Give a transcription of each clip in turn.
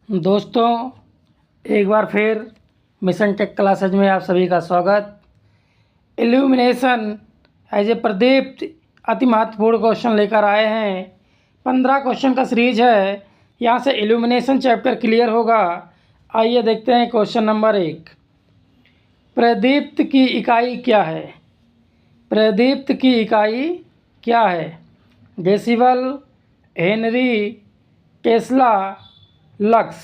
दोस्तों, एक बार फिर मिशन टेक क्लासेज में आप सभी का स्वागत। इल्यूमिनेशन एज ए प्रदीप अति महत्वपूर्ण क्वेश्चन लेकर आए हैं। 15 क्वेश्चन का सीरीज है। यहाँ से इल्यूमिनेशन चैप्टर क्लियर होगा। आइए देखते हैं क्वेश्चन नंबर 1। प्रदीप्त की इकाई क्या है? प्रदीप्त की इकाई क्या है? Decibel, Henry, Tesla, lux.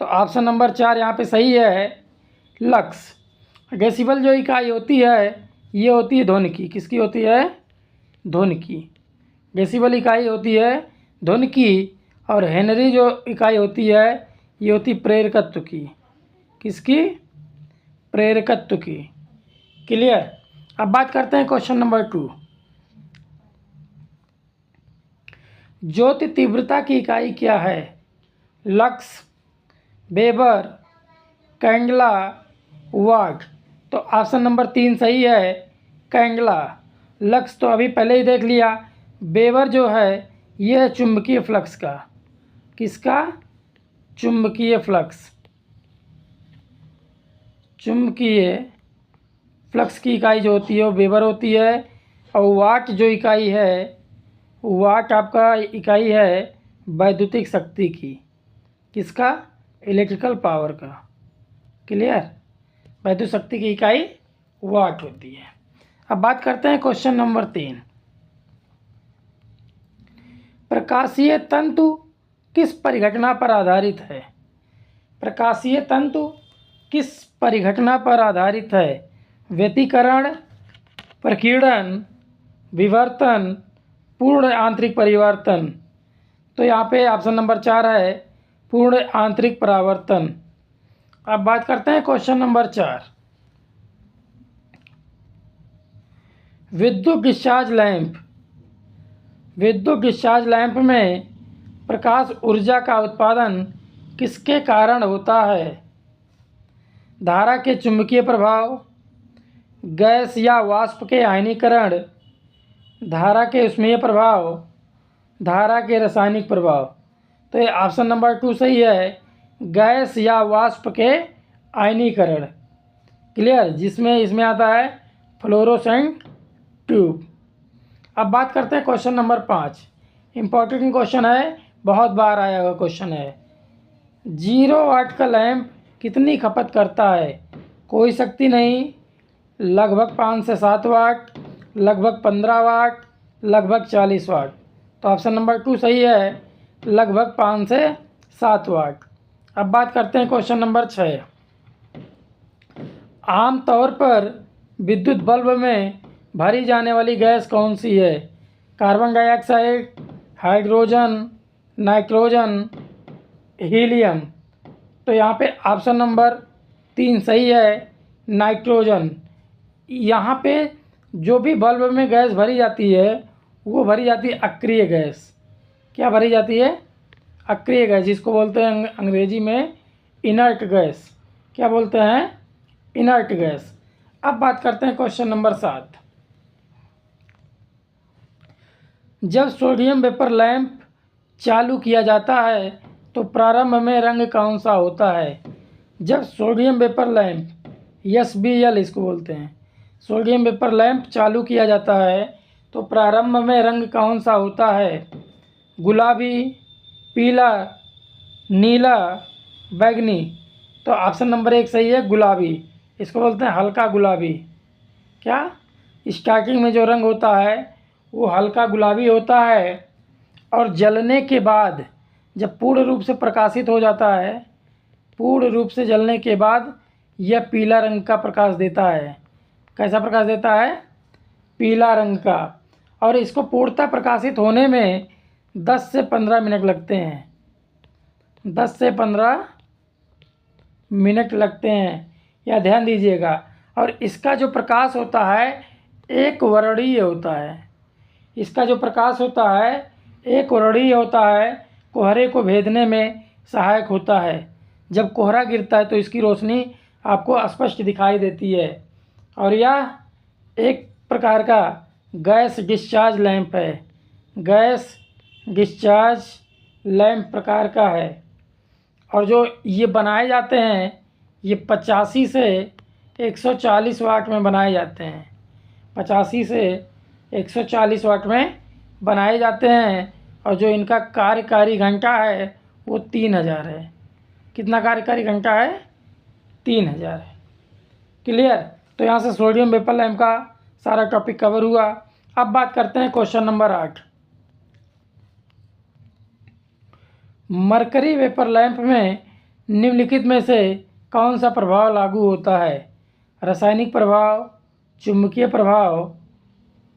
तो ऑप्शन नंबर 4 यहाँ पे सही है, लक्स। डेसिबल जो इकाई होती है ये होती है ध्वनि की। किसकी होती है? ध्वनि की। डेसिबल इकाई होती है ध्वनि की। और हेनरी जो इकाई होती है ये होती प्रेरकत्व की। किसकी? प्रेरकत्व की। क्लियर। अब बात करते हैं क्वेश्चन नंबर 2। ज्योति तीव्रता की इकाई क्या है? लक्स, वेबर, कैंडला, वाट। तो ऑप्शन नंबर 3 सही है, कैंडला। लक्स तो अभी पहले ही देख लिया। वेबर जो है ये है चुंबकीय फ्लक्स का। किसका? चुंबकीय फ्लक्स। चुंबकीय फ्लक्स की इकाई जो होती है वो वेबर होती है। और वाट जो इकाई है, वाट आपका इकाई है वैद्युतिक शक्ति की। किसका? इलेक्ट्रिकल पावर का। क्लियर। वैद्युत शक्ति की इकाई वाट होती है। अब बात करते हैं क्वेश्चन नंबर 3। प्रकाशीय तंतु किस परिघटना पर आधारित है? प्रकाशीय तंतु किस परिघटना पर आधारित है? व्यतिकरण, प्रकीर्णन, विवर्तन, पूर्ण आंतरिक परिवर्तन। तो यहाँ पे ऑप्शन नंबर 4 है, पूर्ण आंतरिक परावर्तन। अब बात करते हैं क्वेश्चन नंबर 4। विद्युत डिस्चार्ज लैंप। विद्युत डिस्चार्ज लैंप में प्रकाश ऊर्जा का उत्पादन किसके कारण होता है? धारा के चुंबकीय प्रभाव, गैस या वाष्प के आयनीकरण, धारा के ऊष्मीय प्रभाव, धारा के रासायनिक प्रभाव। तो ये ऑप्शन नंबर 2 सही है, गैस या वाष्प के आयनीकरण। क्लियर। जिसमें इसमें आता है फ्लोरोसेंट ट्यूब। अब बात करते हैं क्वेश्चन नंबर 5। इम्पोर्टेंट क्वेश्चन है, बहुत बार आया हुआ क्वेश्चन है। 0 वाट का लैंप कितनी खपत करता है? कोई शक्ति नहीं, लगभग 5 से 7 वाट, लगभग 15 वाट, लगभग 40 वाट। तो ऑप्शन नंबर 2 सही है, लगभग 5 से 7 वाट। अब बात करते हैं क्वेश्चन नंबर 6। आमतौर पर विद्युत बल्ब में भरी जाने वाली गैस कौन सी है? Carbon dioxide, hydrogen, nitrogen, helium. तो यहाँ पे ऑप्शन नंबर 3 सही है, नाइट्रोजन। यहाँ पे जो भी बल्ब में गैस भरी जाती है वो भरी जाती है अक्रिय गैस। क्या भरी जाती है? अक्रिय गैस, जिसको बोलते हैं अंग्रेजी में इनर्ट गैस। क्या बोलते हैं? Inert gas. अब बात करते हैं क्वेश्चन नंबर 7। जब सोडियम वेपर लैंप चालू किया जाता है तो प्रारंभ में रंग कौन सा होता है? जब सोडियम वेपर लैंप, SBL इसको बोलते हैं, सोडियम वेपर लैंप चालू किया जाता है तो प्रारंभ में रंग कौन सा होता है? गुलाबी, पीला, नीला, बैंगनी। तो ऑप्शन नंबर 1 सही है, गुलाबी। इसको बोलते हैं हल्का गुलाबी। क्या? स्टार्टिंग में जो रंग होता है वो हल्का गुलाबी होता है और जलने के बाद जब पूर्ण रूप से प्रकाशित हो जाता है, पूर्ण रूप से जलने के बाद यह पीला रंग का प्रकाश देता है। कैसा प्रकाश देता है? पीला रंग का। और इसको पूर्णतः प्रकाशित होने में 10 से 15 मिनट लगते हैं। 10 से 15 मिनट लगते हैं, यह ध्यान दीजिएगा। और इसका जो प्रकाश होता है एक वर्णीय होता है। इसका जो प्रकाश होता है एक वर्णीय होता है, कोहरे को भेदने में सहायक होता है। जब कोहरा गिरता है तो इसकी रोशनी आपको स्पष्ट दिखाई देती है। और यह एक प्रकार का गैस डिस्चार्ज लैंप है। गैस डिस्चार्ज लैंप प्रकार का है। और जो ये बनाए जाते हैं ये 85 से 140 वाट में बनाए जाते हैं। 85 से 140 वाट में बनाए जाते हैं। और जो इनका कार्यकारी घंटा है वो 3000 है। कितना कार्यकारी घंटा है? 3000 है। क्लियर? तो यहाँ से सोडियम वेपर लैंप का सारा टॉपिक कवर हुआ। अब बात करते हैं question number 8। Mercury vapour lamp में निम्नलिखित में से कौन सा प्रभाव लागू होता है? रासायनिक प्रभाव, चुंबकीय प्रभाव,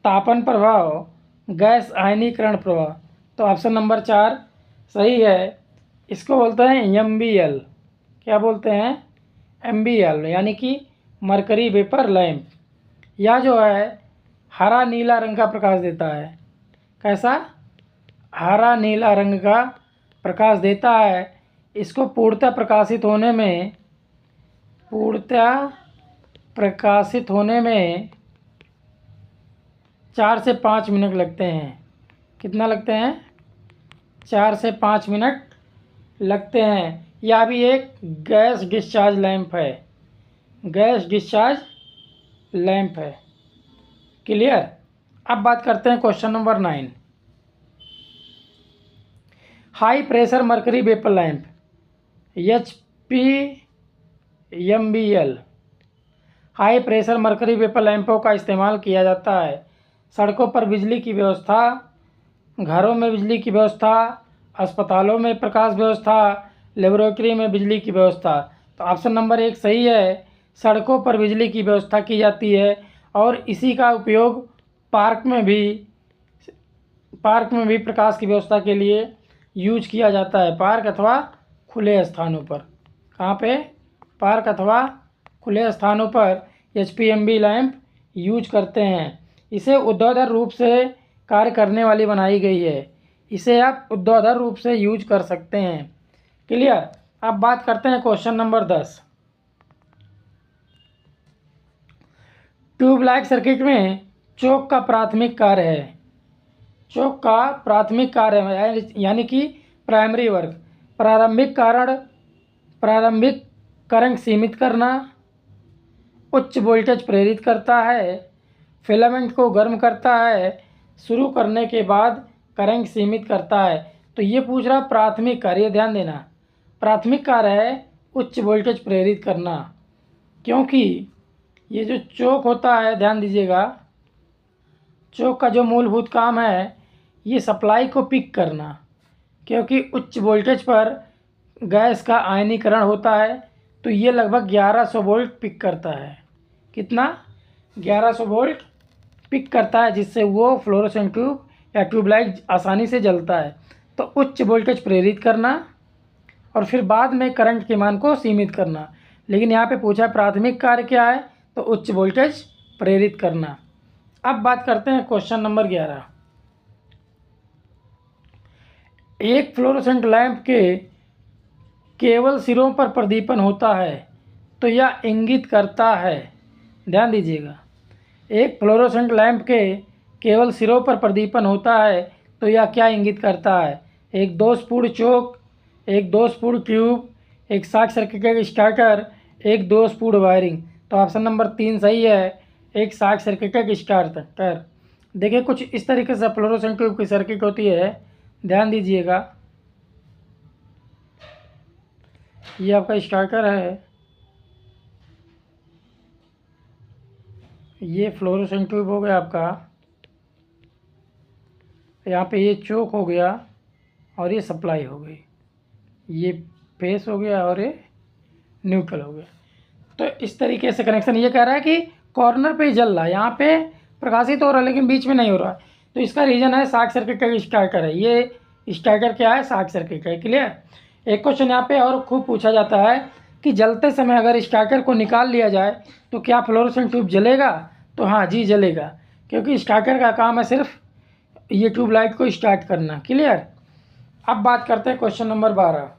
तापन प्रभाव, गैस आयनीकरण प्रभाव। तो ऑप्शन नंबर 4 सही है। इसको बोलते हैं MBL। क्या बोलते हैं? MBL, यानी कि मरकरी वेपर लैंप। यह जो है हरा नीला रंग का प्रकाश देता है। कैसा? हरा नीला रंग का प्रकाश देता है। इसको पूर्णतः प्रकाशित होने में 4 से 5 मिनट लगते हैं। कितना लगते हैं? 4 से 5 मिनट लगते हैं। यह भी एक गैस डिस्चार्ज लैंप है। गैस डिस्चार्ज लैंप है। क्लियर? अब बात करते हैं question number 9। High pressure mercury vapour lamp HPMBL। High pressure mercury vapour लैंपों का इस्तेमाल किया जाता है सड़कों पर बिजली की व्यवस्था, घरों में बिजली की व्यवस्था, अस्पतालों में प्रकाश व्यवस्था, लेबोरेटरी में बिजली की व्यवस्था। तो ऑप्शन नंबर 1 सही है। सड़कों पर बिजली की व्यवस्था की जाती है और इसी का उपयोग पार्क में भी प्रकाश की व्यवस्था के लिए यूज किया जाता है। पार्क अथवा खुले स्थानों पर। कहाँ पे? पार्क अथवा खुले स्थानों पर HPMB लैंप यूज करते हैं। इसे ऊर्ध्वाधर रूप से कार्य करने वाली बनाई गई है। इसे आप ऊर्ध्वाधर रूप से यूज कर सकते हैं। क्लियर? अब बात करते हैं क्वेश्चन नंबर 10। ट्यूबलाइट सर्किट में चोक का प्राथमिक कार्य है। चोक का प्राथमिक कार्य है यानी कि प्राइमरी वर्क। प्रारंभिक करंट सीमित करना, उच्च वोल्टेज प्रेरित करता है, फिलामेंट को गर्म करता है, शुरू करने के बाद करंट सीमित करता है। तो ये पूछ रहा प्राथमिक कार्य। ध्यान देना, प्राथमिक कार्य है उच्च वोल्टेज प्रेरित करना। क्योंकि ये जो चोक होता है, ध्यान दीजिएगा, चोक का जो मूलभूत काम है ये सप्लाई को पिक करना। क्योंकि उच्च वोल्टेज पर गैस का आयनीकरण होता है तो ये लगभग 1100 वोल्ट पिक करता है। कितना? 1100 वोल्ट पिक करता है, जिससे वो फ्लोरोसेंट ट्यूब या ट्यूबलाइट आसानी से जलता है। तो उच्च वोल्टेज प्रेरित करना और फिर बाद में करंट के मान को सीमित करना। लेकिन यहाँ पे पूछा प्राथमिक कार्य क्या है, तो उच्च वोल्टेज प्रेरित करना। अब बात करते हैं क्वेश्चन नंबर 11। एक फ्लोरोसेंट लैंप के केवल सिरों पर प्रदीपन होता है तो यह इंगित करता है। ध्यान दीजिएगा, एक फ्लोरोसेंट लैंप के केवल सिरों पर प्रदीपन होता है तो यह क्या इंगित करता है? एक दोषपूर्ण चोक, एक दोषपूर्ण ट्यूब, एक शॉर्ट सर्किटेड स्टार्टर, एक दोषपूर्ण वायरिंग। तो ऑप्शन नंबर 3 सही है, एक शॉर्ट सर्किटेड स्टार्टर। देखिए कुछ इस तरीके से फ्लोरोसेंट ट्यूब की सर्किट होती है। ध्यान दीजिएगा, ये आपका स्टार्टर है, ये फ्लोरोसेंट ट्यूब हो गया आपका, यहाँ पे ये चोक हो गया और ये सप्लाई हो गई, ये फेस हो गया और ये न्यूट्रल हो गया। तो इस तरीके से कनेक्शन ये कह रहा है कि कॉर्नर पे ही जल रहा है, यहाँ पे प्रकाशित हो रहा है लेकिन बीच में नहीं हो रहा है। तो इसका रीज़न है शॉर्ट सर्किटेड स्टार्टर है। ये स्टार्टर क्या है? शॉर्ट सर्किट है। क्लियर? एक क्वेश्चन यहाँ पे और खूब पूछा जाता है कि जलते समय अगर स्टार्टर को निकाल लिया जाए तो क्या फ्लोरोसेंट ट्यूब जलेगा? तो हाँ जी, जलेगा, क्योंकि स्टार्टर का काम है सिर्फ ये ट्यूबलाइट को स्टार्ट करना। क्लियर? अब बात करते हैं क्वेश्चन नंबर 12।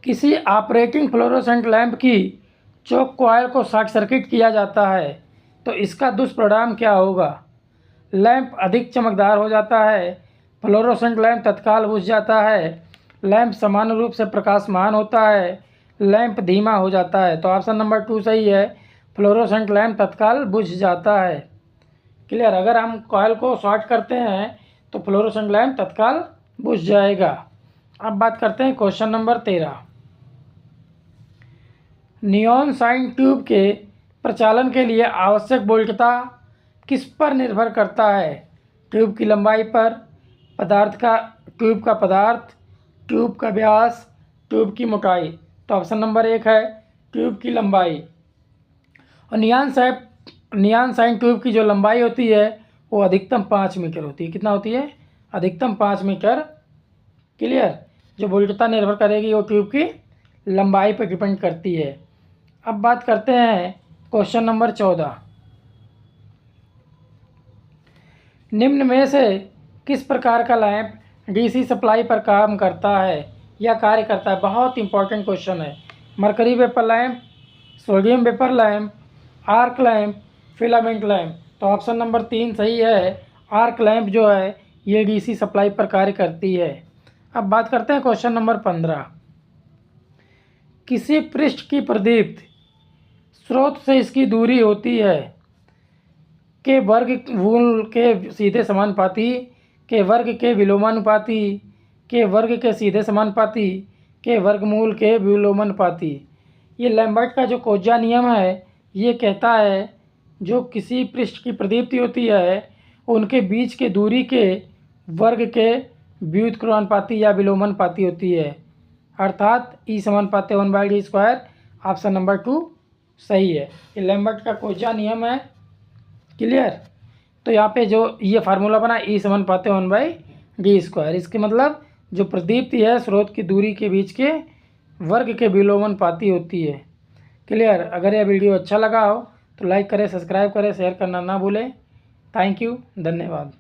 किसी ऑपरेटिंग फ्लोरोसेंट लैंप की चोक कॉइल को शॉर्ट सर्किट किया जाता है तो इसका दुष्परिणाम क्या होगा? लैंप अधिक चमकदार हो जाता है, फ्लोरोसेंट लैंप तत्काल बुझ जाता है, लैंप समान रूप से प्रकाशमान होता है, लैंप धीमा हो जाता है। तो ऑप्शन नंबर 2 सही है, फ्लोरोसेंट लैंप तत्काल बुझ जाता है। क्लियर। अगर हम कॉइल को शॉर्ट करते हैं तो फ्लोरोसेंट लैंप तत्काल बुझ जाएगा। अब बात करते हैं question number 13। Neon sign tube के प्रचालन के लिए आवश्यक वोल्टता किस पर निर्भर करता है? ट्यूब की लंबाई पर, ट्यूब का पदार्थ, ट्यूब का व्यास, ट्यूब की मोटाई। तो ऑप्शन नंबर 1 है ट्यूब की लंबाई। और नियॉन साइन ट्यूब की जो लंबाई होती है वो अधिकतम 5 मीटर होती है। कितना होती है? अधिकतम 5 मीटर। क्लियर। जो वोल्टता निर्भर करेगी वो ट्यूब की लंबाई पर डिपेंड करती है। अब बात करते हैं क्वेश्चन नंबर 14। निम्न में से किस प्रकार का लैंप डीसी सप्लाई पर काम करता है या कार्य करता है? बहुत इंपॉर्टेंट क्वेश्चन है। Mercury vapour lamp, sodium vapour lamp, arc lamp, filament lamp. तो ऑप्शन नंबर 3 सही है, आर्क लैंप जो है ये डीसी सप्लाई पर कार्य करती है। अब बात करते हैं क्वेश्चन नंबर 15। किसी पृष्ठ की प्रदीप्त स्रोत से इसकी दूरी होती है के वर्ग मूल के सीधे समानुपाती, के वर्ग के विलोमानुपाती, के वर्ग के सीधे समानुपाती, के वर्गमूल के विलोमानुपाती। ये लैम्बर्ट का जो कोज्जा नियम है ये कहता है जो किसी पृष्ठ की प्रदीप्ति होती है उनके बीच के दूरी के वर्ग के व्युत्क्रमानुपाती या विलोमानुपाती होती है, अर्थात ई समानुपाती 1/d²। ऑप्शन नंबर 2 सही है। ये लैम्बर्ट का कोज्जा नियम है। क्लियर। तो यहाँ पे जो ये फार्मूला बना ई समानुपाती 1/d², इसके मतलब जो प्रदीप्ति है स्रोत की दूरी के बीच के वर्ग के विलोमानुपाती होती है। क्लियर। अगर यह वीडियो अच्छा लगा हो तो लाइक करें, सब्सक्राइब करें, शेयर करना ना भूलें। थैंक यू, धन्यवाद।